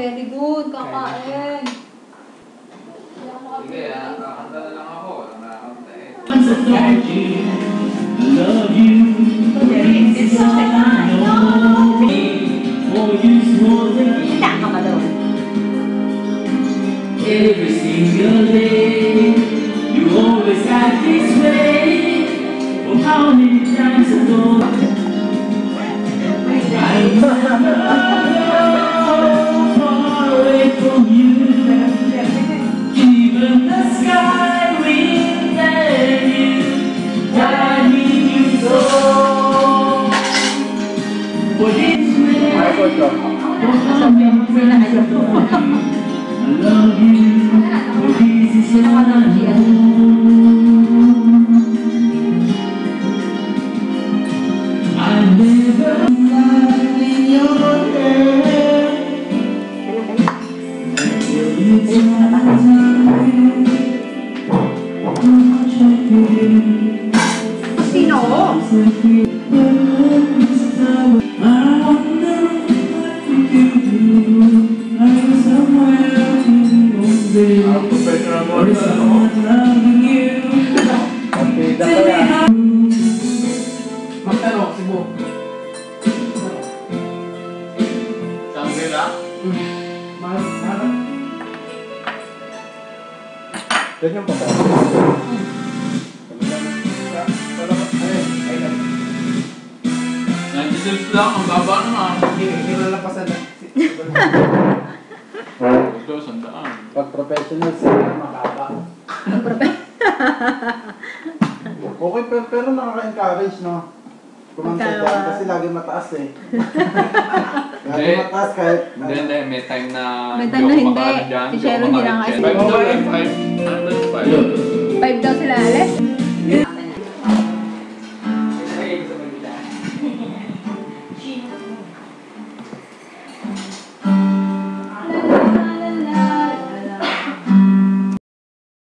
very good. Kakain. Sige, kakanta na lang ako. Walang nakakanta eh. Love you. It's so nice. For you more than Kita ka ba doon? every single day. You always act this way. Oh, how many times ago I never far away from you. Even the sky will tell you that I need you so. For this way, for how many times ago I love you. For this is all I know. I never lied in your head. Until you tell me how much I feel. Sino? I wonder what you do. Are you somewhere in the or is someone loving you? Tell me how. Magtanong, Cebu. Shangri-La? Ganyan pa ba? Nandito lang, ang baba naman. Hindi na lapasan na. Ito, sandaan. Pag professional siya, makaba. Okay, pero nakaka-encourage, no? Kumanta dyan, kasi lagi mataas eh. Lagi Hindi. mataas kahit... Hindi, may time na May time na hindi. ako makaano dyan. Si Cheryl hindi ako na nga makaano dyan. Okay. 5 ano ba